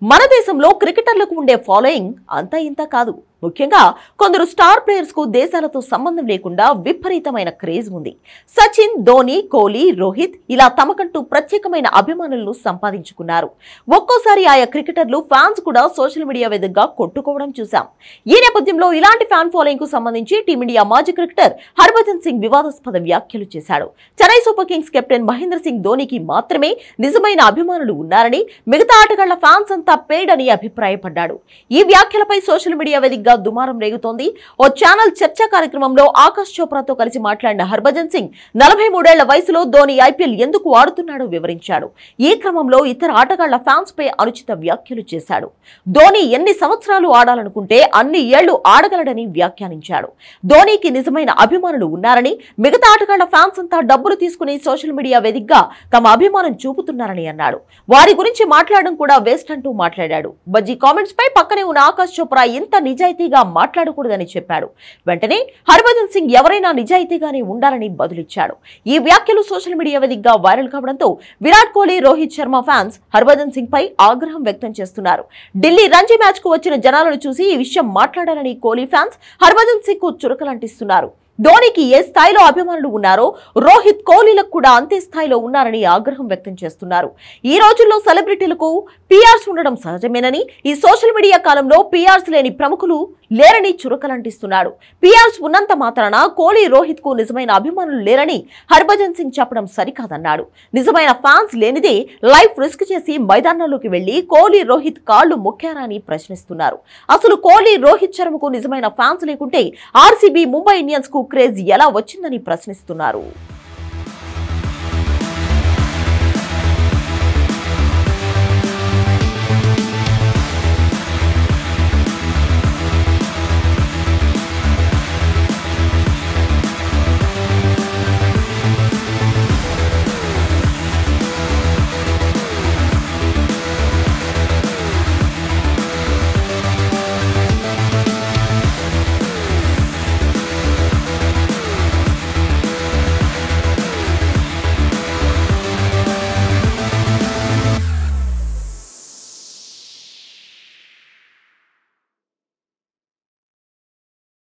మన దేశంలో క్రికెటర్లకు ఉండే ఫాలోయింగ్ అంతా ఇంత కాదు. ముఖ్యంగా కొందరు స్టార్ ప్లేయర్స్ కు దేశాలతో సంబంధం లేకుండా విపరీతమైన క్రేజ్ ఉంది. సచిన్, ధోని, కోహ్లీ, రోహిత్ ఇలా తమకంటూ ప్రత్యేకమైన అభిమానులను సంపాదించుకున్నారు. ఒక్కోసారి ఆయా క్రికెటర్లు ఫ్యాన్స్ కూడా సోషల్ మీడియా వేదికగా కొట్టుకోవడం చూశాం. ఈ నేపథ్యంలో ఇలాంటి ఫ్యాన్ ఫాలోయింగ్ కు సంబంధించి టీమిండియా మాజీ క్రికెటర్ హర్భజన్ సింగ్ వివాదాస్పద వ్యాఖ్యలు చేశాడు. Chennai Super Kings captain Mahendra Singh ధోనికి మాత్రమే నిజమైన అభిమానులు ఉన్నారని, మిగతా ఆటగాళ్ల ఫ్యాన్స్ అంతా పెయిడ్ అని అభిప్రాయపడ్డాడు. ఈ వ్యాఖ్యలపై సోషల్ మీడియా వేదికగా దుమారం రేగుతోంది. ఓ ఛానల్ చర్చా కార్యక్రమంలో ఆకాష్ చోప్రాతో కలిసి మాట్లాడిన హర్భజన్ సింగ్ 43 ఏళ్ల వయసులో ధోని ఐపీఎల్ ఎందుకు ఆడుతున్నాడో వివరించాడు. ఈ క్రమంలో ఇతర ఆటగాళ్ల ఫ్యాన్స్ పై అనుచిత వ్యాఖ్యలు చేశాడు. ధోని ఎన్ని సంవత్సరాలు ఆడాలనుకుంటే అన్ని ఏళ్లు ఆడగలడని వ్యాఖ్యానించాడు. ధోనికి నిజమైన అభిమానులు ఉన్నారని, మిగతా ఆటగాళ్ల ఫ్యాన్స్ అంతా డబ్బులు తీసుకుని సోషల్ మీడియా వేదికగా తమ అభిమానం చూపుతున్నారని అన్నాడు. వారి గురించి మాట్లాడడం కూడా వేస్ట్ అంటూ మాట్లాడాడు. బజ్జీ కామెంట్స్ పై పక్కనే ఉన్న ఆకాష్ చోప్రా ఇంత నిజాయితీగా మాట్లాడకూడదని చెప్పాడు. వెంటనే హర్భజన్ సింగ్ ఎవరైనా నిజాయితీగానే ఉండాలని బదులిచ్చాడు. ఈ వ్యాఖ్యలు సోషల్ మీడియా వేదికగా వైరల్ కావడంతో విరాట్ కోహ్లీ, రోహిత్ శర్మ ఫ్యాన్స్ హర్భజన్ సింగ్ పై ఆగ్రహం వ్యక్తం చేస్తున్నారు. ఢిల్లీ రంజీ మ్యాచ్ కు వచ్చిన జనాలను చూసి ఈ విషయం మాట్లాడాలని కోహ్లీ ఫ్యాన్స్ హర్భజన్ సింగ్ కు చురకలంటిస్తున్నారు. ధోనికి ఏ స్థాయిలో అభిమానులు ఉన్నారో రోహిత్, కోహ్లీలకు కూడా అంతే స్థాయిలో ఉన్నారని ఆగ్రహం వ్యక్తం చేస్తున్నారు. ఈ రోజుల్లో సెలబ్రిటీలకు పిఆర్స్ ఉండడం సహజమేనని, ఈ సోషల్ మీడియా కాలంలో పిఆర్స్ లేని ప్రముఖులు లేరని చురకలంటిస్తున్నాడు. పిఆర్స్ ఉన్నంత మాత్రాన కోహ్లీ, రోహిత్ కు నిజమైన అభిమానులు లేరని హర్భజన్ సింగ్ చెప్పడం సరికాదన్నాడు. నిజమైన ఫ్యాన్స్ లేనిదే లైఫ్ రిస్క్ చేసి మైదానంలోకి వెళ్లి కోహ్లీ, రోహిత్ కాళ్లు మొక్కారా అని ప్రశ్నిస్తున్నారు. అసలు కోహ్లీ, రోహిత్ శర్మకు నిజమైన ఫ్యాన్స్ లేకుంటే ఆర్సీబీ, ముంబై ఇండియన్స్ కు క్రేజ్ ఎలా వచ్చిందని ప్రశ్నిస్తున్నారు.